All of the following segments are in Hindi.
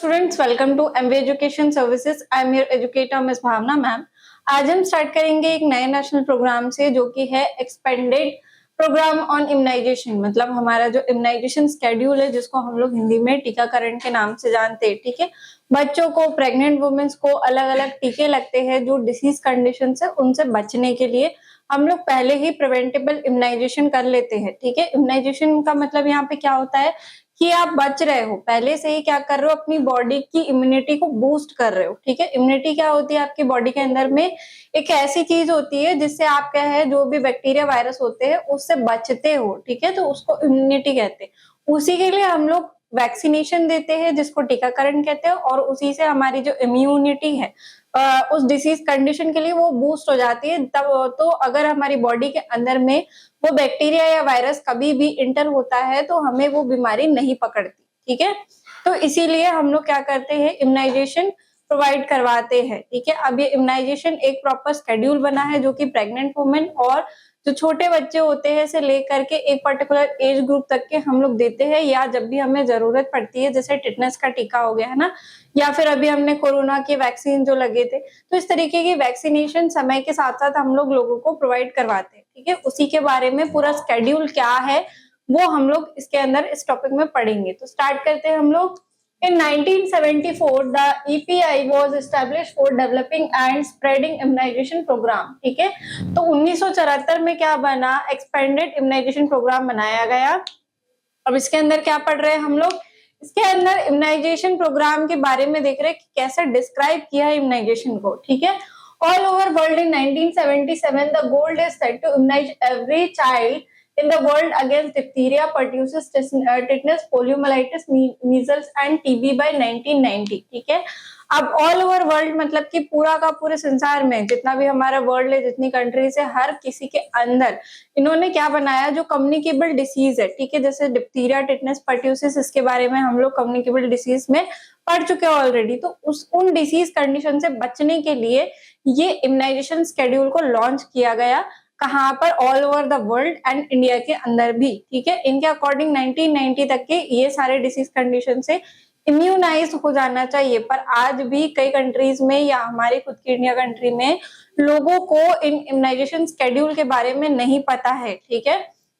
Students, welcome to Amway education services. I am your educator miss Bhavna ma'am. आज हम स्टार्ट करेंगे एक नए नेशनल प्रोग्राम से, जो कि है एक्सपेंडेड प्रोग्राम ऑन इम्यूनाइजेशन। मतलब हमारा जो इम्यूनाइजेशन स्केड्यूल है, जिसको हम लोग हिंदी में टीकाकरण के नाम से जानते हैं। ठीक है, बच्चों को, प्रेग्नेंट वुमेन्स को अलग अलग टीके लगते हैं जो डिसीज कंडीशन है, उनसे बचने के लिए हम लोग पहले ही प्रिवेंटेबल इम्यूनाइजेशन कर लेते हैं। ठीक है, इम्यूनाइजेशन का मतलब यहाँ पे क्या होता है कि आप बच रहे हो, पहले से ही क्या कर रहे हो, अपनी बॉडी की इम्यूनिटी को बूस्ट कर रहे हो। ठीक है, इम्यूनिटी क्या होती है, आपकी बॉडी के अंदर में एक ऐसी चीज होती है जिससे आप क्या है, जो भी बैक्टीरिया वायरस होते हैं उससे बचते हो। ठीक है, तो उसको इम्यूनिटी कहते हैं। उसी के लिए हम लोग वैक्सीनेशन देते हैं, जिसको टीकाकरण कहते हैं, और उसी से हमारी जो इम्यूनिटी है उस डिसीज कंडीशन के लिए वो बूस्ट हो जाती है। तब तो अगर हमारी बॉडी के अंदर में वो बैक्टीरिया या वायरस कभी भी इंटर होता है तो हमें वो बीमारी नहीं पकड़ती। ठीक है, तो इसीलिए हम लोग क्या करते हैं, इम्यूनाइजेशन प्रोवाइड करवाते हैं। ठीक है, अब ये इम्यूनाइजेशन एक प्रॉपर शेड्यूल बना है, जो कि प्रेग्नेंट वुमेन और जो छोटे बच्चे होते हैं से लेकर के एक पर्टिकुलर एज ग्रुप तक के हम लोग देते हैं, या जब भी हमें जरूरत पड़ती है, जैसे टिटनेस का टीका हो गया है ना, या फिर अभी हमने कोरोना के वैक्सीन जो लगे थे, तो इस तरीके की वैक्सीनेशन समय के साथ साथ हम लोग लोगों को प्रोवाइड करवाते हैं। ठीक है, उसी के बारे में पूरा स्केड्यूल क्या है वो हम लोग इसके अंदर इस टॉपिक में पढ़ेंगे। तो स्टार्ट करते हैं हम लोग। In 1974, the EPI was established for developing and spreading immunization program. ठीक है, तो 1974 में क्या बना, एक्सपेंडेड इम्यूनाइजेशन प्रोग्राम बनाया गया। अब इसके अंदर क्या पढ़ रहे हैं हम लोग, इसके अंदर इम्यूनाइजेशन प्रोग्राम के बारे में देख रहे हैं कि कैसे डिस्क्राइब किया है इम्यूनाइजेशन को। ठीक है, all over world in 1977 the goal is set to immunize every child in the world against diphtheria, pertussis, tetanus, poliomyelitis, measles and TB by 1990। ठीक है, अब ऑल ओवर वर्ल्ड मतलब कि पूरा का पूरे संसार में जितना भी हमारा वर्ल्ड है, जितनी कंट्रीज है, हर किसी के अंदर इन्होंने क्या बनाया, जो कम्युनिकेबल डिसीज है। ठीक है, जैसे डिप्थीरिया, टिटनेस, पर्ट्यूसिस, इसके बारे में हम लोग कम्युनिकेबल डिसीज में पढ़ चुके हैं ऑलरेडी। तो उन डिसीज कंडीशन से बचने के लिए ये इम्यूनाइजेशन शेड्यूल को लॉन्च किया गया। कहाँ पर, all over the world and India के अंदर भी। ठीक है, इनके अकॉर्डिंग 1990 तक के ये सारे डिसीज कंडीशन से इम्यूनाइज हो जाना चाहिए। पर आज भी कई कंट्रीज में या हमारी खुद की इंडिया कंट्री में लोगों को इन इम्यूनाइजेशन शेड्यूल के बारे में नहीं पता है। ठीक है,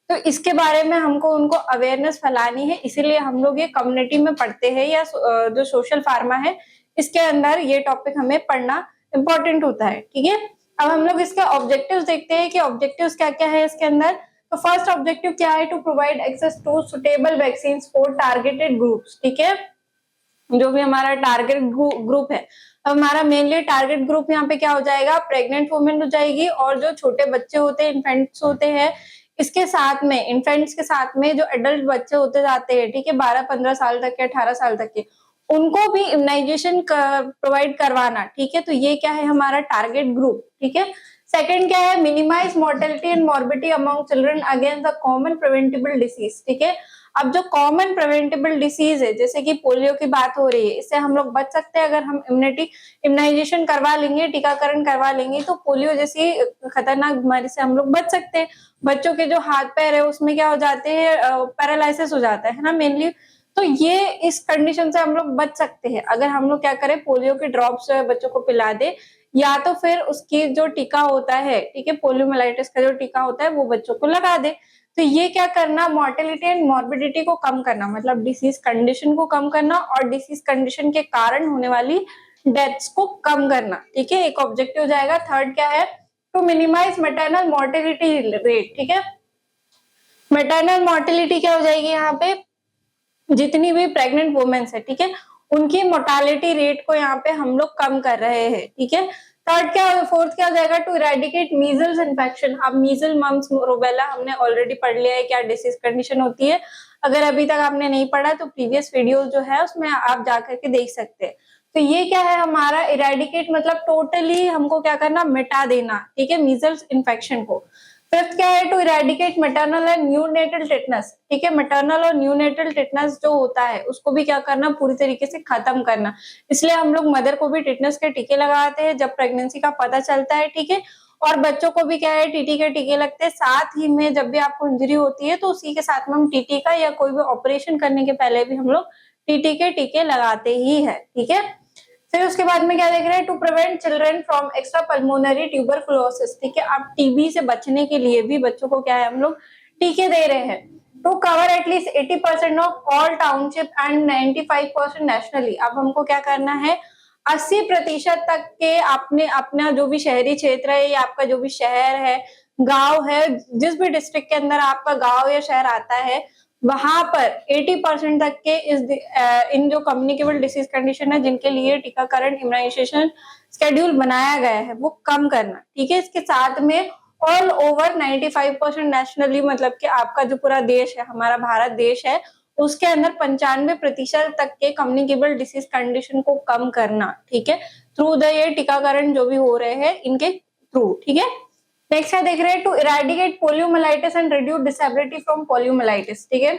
तो इसके बारे में हमको उनको अवेयरनेस फैलानी है, इसीलिए हम लोग ये कम्युनिटी में पढ़ते हैं, या जो सोशल फार्मा है इसके अंदर ये टॉपिक हमें पढ़ना इंपॉर्टेंट होता है। ठीक है, अब हम लोग इसके ऑब्जेक्टिव्स देखते हैं कि ऑब्जेक्टिव्स क्या क्या है इसके अंदर। तो फर्स्ट ऑब्जेक्टिव क्या है, to provide access to suitable vaccine for targeted groups. ठीक है, जो भी हमारा टारगेट ग्रुप है, अब हमारा मेनली टारगेट ग्रुप यहाँ पे क्या हो जाएगा, प्रेग्नेंट वुमेन हो जाएगी, और जो छोटे बच्चे होते हैं, इन्फेंट्स होते हैं, इसके साथ में इन्फेंट्स के साथ में जो एडल्ट बच्चे होते जाते हैं, ठीक है, 12-15 साल तक के, 18 साल तक के, उनको भी इम्यूनाइजेशन प्रोवाइड करवाना। ठीक है, तो ये क्या है, हमारा टारगेट ग्रुप। ठीक है, सेकंड क्या है, minimize mortality and morbidity among children against the common preventable disease. ठीक है, अब जो कॉमन प्रिवेंटेबल डिसीज है, जैसे कि पोलियो की बात हो रही है, इससे हम लोग बच सकते हैं अगर हम इम्यूनाइजेशन करवा लेंगे, टीकाकरण करवा लेंगे, तो पोलियो जैसी खतरनाक बीमारी से हम लोग बच सकते हैं। बच्चों के जो हाथ पैर है उसमें क्या हो जाते हैं, पैरालिसिस हो जाता है ना मेनली। तो ये इस कंडीशन से हम लोग बच सकते हैं अगर हम लोग क्या करें, पोलियो के ड्रॉप्स बच्चों को पिला दे, या तो फिर उसकी जो टीका होता है, ठीक है, पोलियोमाइलाइटिस का जो टीका होता है वो बच्चों को लगा दे। तो ये क्या करना, मोर्टेलिटी एंड मॉर्बिडिटी को कम करना, मतलब डिसीज कंडीशन को कम करना और डिसीज कंडीशन के कारण होने वाली डेथ्स को कम करना। ठीक है, एक ऑब्जेक्टिव हो जाएगा। थर्ड क्या है, to minimize maternal mortality rate. ठीक है, मैटरनल मोर्टेलिटी क्या हो जाएगी, यहाँ पे जितनी भी प्रेग्नेंट वुमेन्स है, ठीक है, उनकी मोर्टालिटी रेट को यहाँ पे हम लोग कम कर रहे हैं। ठीक है, थर्ड क्या, फोर्थ क्या हो जाएगा, टू इरेडिकेट मीजल्स इन्फेक्शन। अब मीजल, मम्स, रूबेला हमने ऑलरेडी पढ़ लिया है क्या डिसीज कंडीशन होती है। अगर अभी तक आपने नहीं पढ़ा तो प्रीवियस वीडियो जो है उसमें आप जाकर के देख सकते हैं। तो ये क्या है हमारा, इरेडिकेट मतलब टोटली हमको क्या करना, मिटा देना। ठीक है, मीजल्स इन्फेक्शन को। फिफ्थ क्या है, to eradicate maternal and neonatal tetanus. ठीक है, मैटरनल और न्यूनेटल टिटनेस जो होता है उसको भी क्या करना, पूरी तरीके से खत्म करना। इसलिए हम लोग मदर को भी टिटनेस के टीके लगाते हैं जब प्रेगनेंसी का पता चलता है। ठीक है, और बच्चों को भी क्या है, टीटी के टीके लगते हैं। साथ ही में जब भी आपको इंजरी होती है तो उसी के साथ में हम टीटी का या कोई भी ऑपरेशन करने के पहले भी हम लोग टीटी के टीके लगाते ही है, ठीक है। फिर उसके बाद में क्या देख रहे हैं, to prevent children from extra pulmonary tuberculosis, ठीक है। अब टीबी से बचने के लिए भी बच्चों को क्या है, हम लोग टीके दे रहे हैं। To cover at least 80% of all township and 95% nationally. अब हमको क्या करना है, 80% तक के आपने अपना जो भी शहरी क्षेत्र है या आपका जो भी शहर है, गांव है, जिस भी डिस्ट्रिक्ट के अंदर आपका गांव या शहर आता है, वहां पर 80% तक के इन जो कम्युनिकेबल डिसीज कंडीशन है जिनके लिए टीकाकरण इम्यूनाइजेशन शेड्यूल बनाया गया है वो कम करना, ठीक है। इसके साथ में ऑल ओवर 95% नेशनली, मतलब कि आपका जो पूरा देश है, हमारा भारत देश है, उसके अंदर 95% तक के कम्युनिकेबल डिसीज कंडीशन को कम करना, ठीक है, थ्रू द ये टीकाकरण जो भी हो रहे हैं इनके थ्रू, ठीक है। नेक्स्ट क्या देख रहे हैं, to eradicate poliomyelitis and reduce disability from poliomyelitis, ठीक है।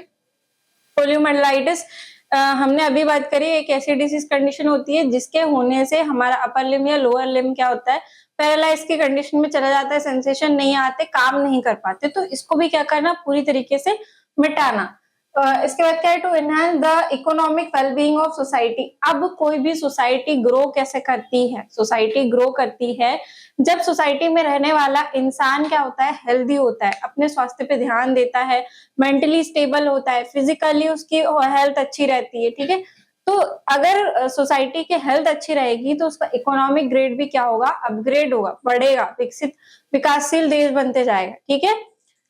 पोलियोमाइलाइटिस हमने अभी बात करी, एक ऐसी डिसीज कंडीशन होती है जिसके होने से हमारा अपर लिम या लोअर लिम क्या होता है, पैरालाइज की कंडीशन में चला जाता है, सेंसेशन नहीं आते, काम नहीं कर पाते। तो इसको भी क्या करना, पूरी तरीके से मिटाना। इसके बाद क्या है, to enhance the economic wellbeing of society. अब कोई भी सोसाइटी ग्रो कैसे करती है, सोसाइटी ग्रो करती है जब सोसाइटी में रहने वाला इंसान क्या होता है, हेल्दी होता है, अपने स्वास्थ्य पे ध्यान देता है, मेंटली स्टेबल होता है, फिजिकली उसकी हेल्थ अच्छी रहती है, ठीक है। तो अगर सोसाइटी की हेल्थ अच्छी रहेगी तो उसका इकोनॉमिक ग्रेड भी क्या होगा, अपग्रेड होगा, बढ़ेगा, विकसित विकासशील देश बनते जाएगा, ठीक है।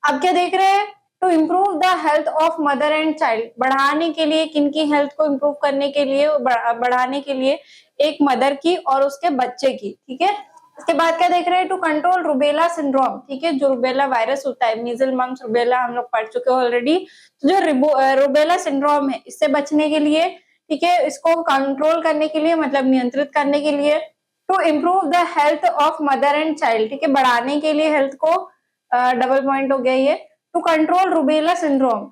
अब क्या देख रहे हैं, to improve the health of mother and child. बढ़ाने के लिए, किनकी हेल्थ को इम्प्रूव करने के लिए, बढ़ाने के लिए एक मदर की और उसके बच्चे की, ठीक है। इसके बाद क्या देख रहे हैं, टू कंट्रोल रुबेला सिंड्रोम, ठीक है, जो रुबेला वायरस होता है, मीजल मम्स रुबेला हम लोग पढ़ चुके हैं ऑलरेडी। तो जो रुबेला सिंड्रोम है, इससे बचने के लिए, ठीक है, इसको कंट्रोल करने के लिए, मतलब नियंत्रित करने के लिए, to improve the health of mother and child, ठीक है, बढ़ाने के लिए हेल्थ को, डबल पॉइंट हो गया ये, to control rubella syndrome.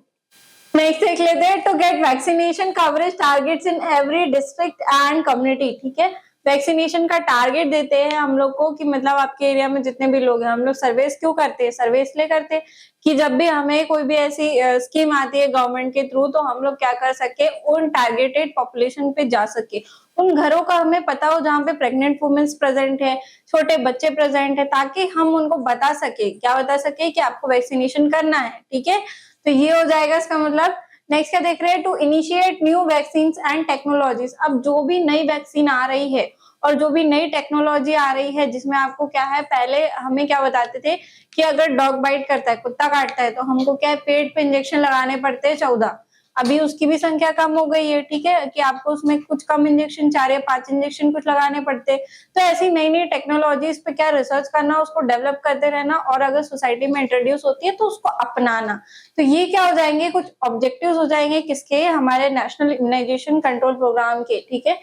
Next देख लेते हैं, to get vaccination coverage targets in every district and community, ठीक है। वैक्सीनेशन का टारगेट देते हैं हम लोग को कि मतलब आपके एरिया में जितने भी लोग हैं, हम लोग सर्वेस क्यों करते हैं, सर्वे इसलिए करते हैं कि जब भी हमें कोई भी ऐसी स्कीम आती है गवर्नमेंट के थ्रू, तो हम लोग क्या कर सके, उन टारगेटेड पॉपुलेशन पे जा सके, उन घरों का हमें पता हो जहाँ पे प्रेग्नेंट वुमेन्स प्रेजेंट है, छोटे बच्चे प्रेजेंट है, ताकि हम उनको बता सके, क्या बता सके कि आपको वैक्सीनेशन करना है, ठीक है। तो ये हो जाएगा इसका मतलब। नेक्स्ट क्या देख रहे हैं, to initiate new vaccine and technologies. अब जो भी नई वैक्सीन आ रही है और जो भी नई टेक्नोलॉजी आ रही है, जिसमें आपको क्या है, पहले हमें क्या बताते थे कि अगर डॉग बाइट करता है, कुत्ता काटता है, तो हमको क्या है, पेट पे इंजेक्शन लगाने पड़ते हैं 14। अभी उसकी भी संख्या कम हो गई है, ठीक है, कि आपको उसमें कुछ कम इंजेक्शन, 4 या 5 इंजेक्शन कुछ लगाने पड़ते। तो ऐसी नई नई टेक्नोलॉजीज पे क्या रिसर्च करना, उसको डेवलप करते रहना, और अगर सोसाइटी में इंट्रोड्यूस होती है तो उसको अपनाना। तो ये क्या हो जाएंगे, कुछ ऑब्जेक्टिव्स हो जाएंगे किसके, हमारे नेशनल इम्यूनाइजेशन कंट्रोल प्रोग्राम के, ठीक है।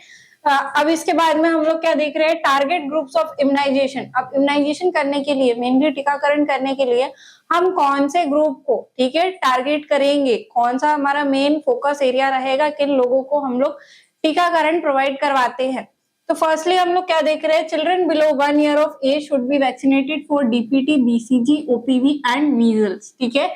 अब इसके बाद में हम लोग क्या देख रहे हैं, टारगेट ग्रुप्स ऑफ इम्यूनाइजेशन। अब इम्यूनाइजेशन करने के लिए, मेनली टीकाकरण करने के लिए हम कौन से ग्रुप को, ठीक है, टारगेट करेंगे, कौन सा हमारा मेन फोकस एरिया रहेगा, किन लोगों को हम लोग टीकाकरण प्रोवाइड करवाते हैं। तो फर्स्टली हम लोग क्या देख रहे हैं, children below 1 year of age should be vaccinated for DPT, BCG, OPV and measles, ठीक है।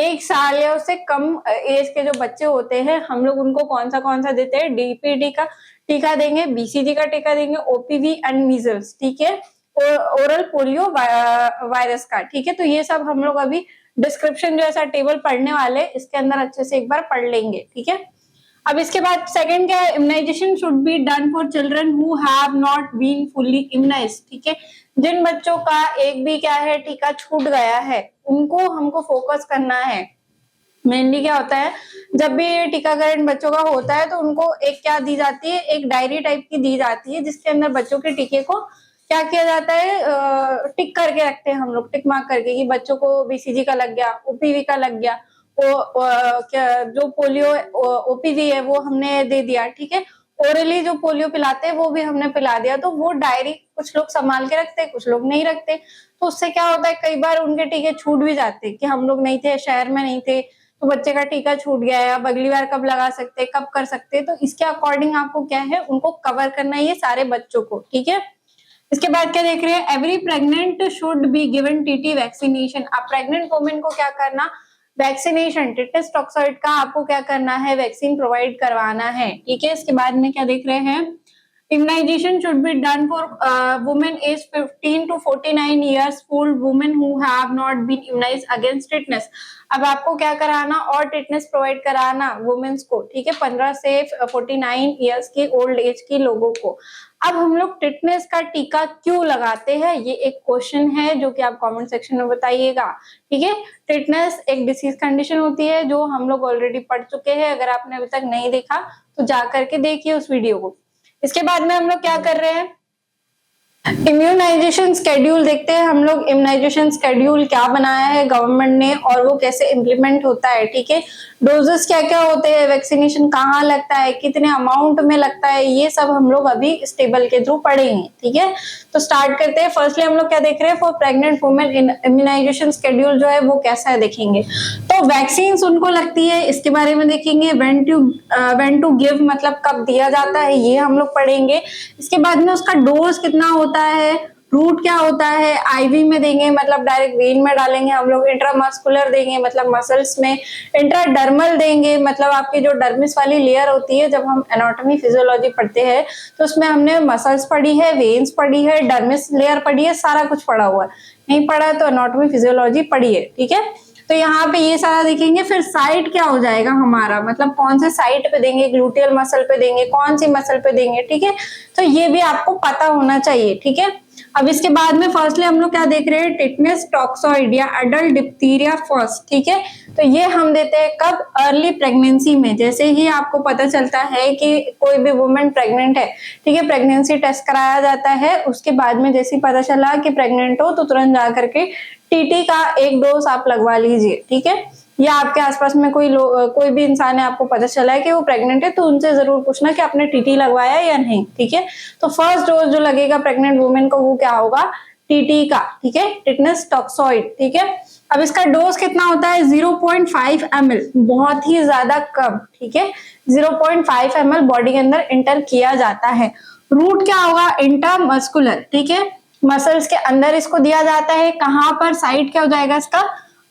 1 साल या उससे कम एज के जो बच्चे होते हैं, हम लोग उनको कौन सा देते हैं, डीपीटी का टीका देंगे, बीसीजी का टीका देंगे, ओपीवी एंड मीजल्स, ठीक है, ओरल पोलियो वायरस का, ठीक है। तो ये सब हम लोग अभी डिस्क्रिप्शन जो ऐसा टेबल पढ़ने वाले, इसके अंदर अच्छे से एक बार पढ़ लेंगे, ठीक है। अब इसके बाद सेकंड क्या है, immunization should be done for children who have not been fully immunized, ठीक है। जिन बच्चों का एक भी क्या है, टीका छूट गया है, उनको हमको फोकस करना है। मेनली क्या होता है, जब भी टीकाकरण बच्चों का होता है तो उनको एक क्या दी जाती है, एक डायरी टाइप की दी जाती है, जिसके अंदर बच्चों के टीके को क्या किया जाता है, टिक करके रखते हैं हम लोग, टिक मार्क करके कि बच्चों को बीसीजी का लग गया, ओपीवी का लग गया, क्या जो पोलियो ओपीवी है वो हमने दे दिया, ठीक है। ओरली जो पोलियो पिलाते हैं वो भी हमने पिला दिया। तो वो डायरी कुछ लोग संभाल के रखते हैं, कुछ लोग नहीं रखते। तो उससे क्या होता है, कई बार उनके टीके छूट भी जाते हैं कि हम लोग नहीं थे, शहर में नहीं थे, तो बच्चे का टीका छूट गया है, अब अगली बार कब लगा सकते हैं, कब कर सकते हैं। तो इसके अकॉर्डिंग आपको क्या है, उनको कवर करना है, ये सारे बच्चों को, ठीक है। इसके बाद क्या देख रहे हैं, every pregnant should be given TT vaccination. अब प्रेग्नेंट वुमेन को क्या करना, वैक्सीनेशन, टिटनेस टॉक्सॉइड का आपको क्या करना है, वैक्सीन प्रोवाइड करवाना है, ठीक है। इसके बाद में क्या देख रहे हैं, immunization should be done for women age 15 to 49 years old, women who have not been immunized against tetanus। अब आपको क्या कराना और टिटनेस प्रोवाइड कराना वुमेन्स को, ठीक है, 15 से 49 इयर्स की ओल्ड एज के लोगों को। अब हम लोग टिटनेस का टीका क्यों लगाते हैं, ये एक क्वेश्चन है जो कि आप कमेंट सेक्शन में बताइएगा, ठीक है। टिटनेस एक डिसीज कंडीशन होती है जो हम लोग ऑलरेडी पढ़ चुके हैं, अगर आपने अभी तक नहीं देखा तो जा करके देखिए उस वीडियो को। इसके बाद में हम लोग क्या कर रहे हैं, इम्यूनाइजेशन स्केड्यूल देखते हैं हम लोग। इम्यूनाइजेशन स्केड्यूल क्या बनाया है गवर्नमेंट ने और वो कैसे इम्प्लीमेंट होता है, ठीक है। डोजेस क्या क्या होते हैं, वैक्सीनेशन कहाँ लगता है, कितने अमाउंट में लगता है, ये सब हम लोग अभी इस टेबल के थ्रू पढ़ेंगे, ठीक है। तो स्टार्ट करते हैं। फर्स्टली हम लोग क्या देख रहे हैं, for pregnant women immunization schedule जो है वो कैसा है देखेंगे। तो वैक्सीन उनको लगती है, इसके बारे में देखेंगे। व्हेन टू गिव मतलब कब दिया जाता है, ये हम लोग पढ़ेंगे। इसके बाद में उसका डोज कितना होता है, रूट क्या होता है, आईवी में देंगे मतलब डायरेक्ट वेन में डालेंगे हम लोग, इंट्रामस्कुलर देंगे मतलब मसल्स में, इंट्राडर्मल देंगे मतलब आपकी जो डर्मिस वाली लेयर होती है। जब हम एनाटॉमी फिजियोलॉजी पढ़ते हैं तो उसमें हमने मसल्स पढ़ी है, वेन्स पढ़ी है, डर्मिस लेयर पढ़ी है, सारा कुछ पढ़ा हुआ है। नहीं पढ़ा तो एनाटॉमी फिजियोलॉजी पढ़ी है, ठीक है। तो यहाँ पे ये सारा देखेंगे। फिर साइट क्या हो जाएगा हमारा, मतलब कौन से साइट पे देंगे, ग्लूटियल मसल पे देंगे, कौन सी मसल पे देंगे, ठीक है। तो ये भी आपको पता होना चाहिए, ठीक है। अब इसके बाद में फर्स्टली हम लोग क्या देख रहे हैं, टिटनेस टॉक्सॉइड या एडल्ट डिप्थीरिया फर्स्ट, ठीक है। तो ये हम देते हैं कब, अर्ली प्रेगनेंसी में। जैसे ही आपको पता चलता है कि कोई भी वुमेन प्रेग्नेंट है, ठीक है, प्रेगनेंसी टेस्ट कराया जाता है। उसके बाद में जैसे ही पता चला कि प्रेग्नेंट हो तो तुरंत जा करके टीटी का एक डोज आप लगवा लीजिए, ठीक है। या आपके आसपास में कोई भी इंसान है, आपको पता चला है कि वो प्रेग्नेंट है, तो उनसे जरूर पूछना कि आपने टीटी लगवाया या नहीं, ठीक है। तो फर्स्ट डोज जो लगेगा प्रेग्नेंट वुमेन को वो क्या होगा, टीटी का, ठीक है, टिटनेस टॉक्सॉइड, ठीक है। अब इसका डोज कितना होता है, 0.5 ml, बहुत ही ज्यादा कम, ठीक है। 0.5 ml बॉडी के अंदर इंटर किया जाता है। रूट क्या होगा, इंट्रामस्कुलर, ठीक है, मसल्स के अंदर इसको दिया जाता है। कहां पर, साइड क्या हो जाएगा इसका,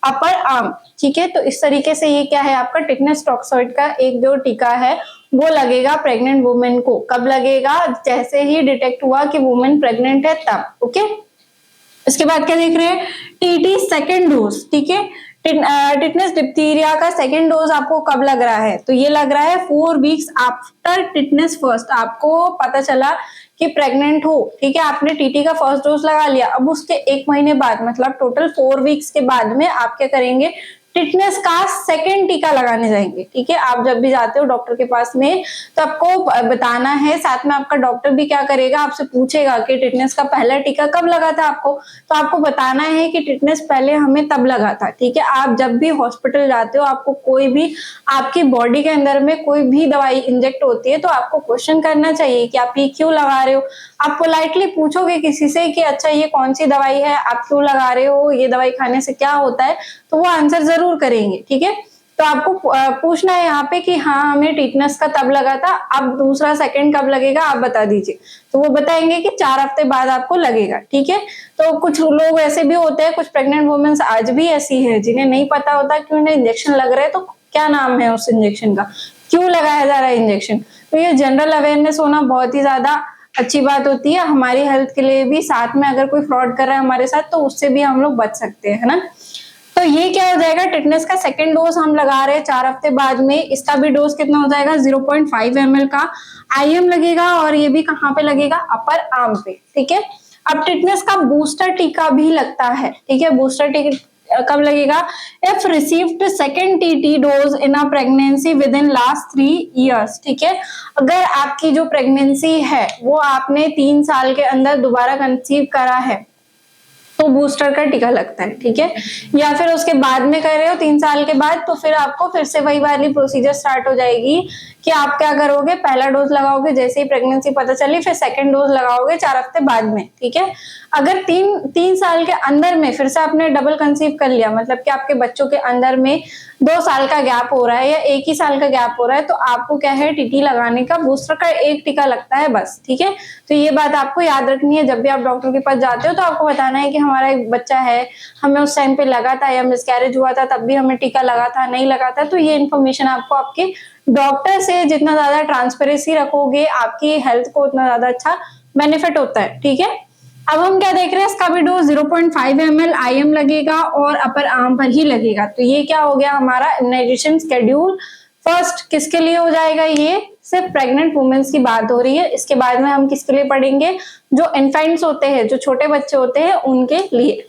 अपर आर्म, ठीक है। तो इस तरीके से ये क्या है आपका टिटनेस टॉक्सॉइड का एक जो टीका है वो लगेगा प्रेग्नेंट वुमेन को। कब लगेगा, जैसे ही डिटेक्ट हुआ कि वुमेन प्रेग्नेंट है तब, ओके। इसके बाद क्या देख रहे हैं, टीटी सेकेंड डोज, ठीक है। टिटनेस डिप्थीरिया का सेकेंड डोज आपको कब लग रहा है, तो ये लग रहा है 4 वीक्स आफ्टर टिटनेस फर्स्ट। आपको पता चला कि प्रेग्नेंट हो, ठीक है, आपने टीटी का फर्स्ट डोज लगा लिया। अब उसके 1 महीने बाद मतलब टोटल 4 वीक्स के बाद में आप क्या करेंगे, टिटनेस का सेकेंड टीका लगाने जाएंगे, ठीक है। आप जब भी जाते हो डॉक्टर के पास में तो आपको बताना है, साथ में आपका डॉक्टर भी क्या करेगा, आपसे पूछेगा कि टिटनेस का पहला टीका कब लगा था आपको, तो आपको बताना है कि टिटनेस पहले हमें तब लगा था, ठीक है। आप जब भी हॉस्पिटल जाते हो, आपको कोई भी आपकी बॉडी के अंदर में कोई भी दवाई इंजेक्ट होती है तो आपको क्वेश्चन करना चाहिए कि आप ये क्यों लगा रहे हो। आप पोलाइटली पूछोगे किसी से कि अच्छा ये कौन सी दवाई है, आप क्यों लगा रहे हो, ये दवाई खाने से क्या होता है, तो वो आंसर जरूर करेंगे, ठीक है। तो आपको पूछना है यहाँ पे कि हाँ हमें टिटनेस का तब लगा था, अब दूसरा सेकंड कब लगेगा आप बता दीजिए। तो वो बताएंगे कि 4 हफ्ते बाद आपको लगेगा, ठीक है। तो कुछ लोग ऐसे भी होते हैं, कुछ प्रेग्नेंट वुमेन्स आज भी ऐसी है जिन्हें नहीं पता होता कि उन्हें इंजेक्शन लग रहा है, तो क्या नाम है उस इंजेक्शन का, क्यों लगाया जा रहा है इंजेक्शन। तो ये जनरल अवेयरनेस होना बहुत ही ज्यादा अच्छी बात होती है हमारी हेल्थ के लिए भी। साथ में अगर कोई फ्रॉड कर रहा है हमारे साथ तो उससे भी हम लोग बच सकते हैं, है ना। तो ये क्या हो जाएगा, टिटनेस का सेकेंड डोज हम लगा रहे हैं 4 हफ्ते बाद में। इसका भी डोज कितना हो जाएगा, 0.5 ml का आईएम लगेगा, और ये भी कहाँ पे लगेगा, अपर आर्म पे, ठीक है। अब टिटनेस का बूस्टर टीका भी लगता है, ठीक है। बूस्टर टीका कब लगेगा, if received second TT dose in a pregnancy with in last 3 years, ठीक है। अगर आपकी जो प्रेगनेंसी है वो आपने 3 साल के अंदर दोबारा कंसीव करा है तो बूस्टर का टीका लगता है, ठीक है। या फिर उसके बाद में कर रहे हो 3 साल के बाद, तो फिर आपको फिर से वही वाली प्रोसीजर स्टार्ट हो जाएगी कि आप क्या करोगे, पहला डोज लगाओगे जैसे ही प्रेगनेंसी पता चली, फिर सेकंड डोज लगाओगे 4 हफ्ते बाद में, ठीक है। अगर 3 साल के अंदर में फिर से आपने डबल कंसीव कर लिया, मतलब कि आपके बच्चों के अंदर में 2 साल का गैप हो रहा है या 1 ही साल का गैप हो रहा है, तो आपको क्या है, टीटी लगाने का बूस्टर का एक टीका लगता है बस, ठीक है। तो ये बात आपको याद रखनी है, जब भी आप डॉक्टर के पास जाते हो तो आपको बताना है कि हमारा एक बच्चा है, हमें उस टाइम पे लगा था या मिसकैरेज हुआ था तब भी हमें टीका लगा था, नहीं लगा था, तो ये इन्फॉर्मेशन आपको आपके डॉक्टर से जितना ज्यादा ट्रांसपेरेंसी रखोगे आपकी हेल्थ को उतना ज्यादा अच्छा बेनिफिट होता है। ठीक है, अब हम क्या देख रहे हैं, इसका भी डोज 0.5 ml IM लगेगा और अपर आर्म पर ही लगेगा। तो ये क्या हो गया हमारा इम्यूनाइजेशन शेड्यूल। फर्स्ट किसके लिए हो जाएगा, ये सिर्फ प्रेग्नेंट वुमेन्स की बात हो रही है। इसके बाद में हम किसके लिए पढ़ेंगे, जो इन्फेंट्स होते हैं, जो छोटे बच्चे होते हैं उनके लिए।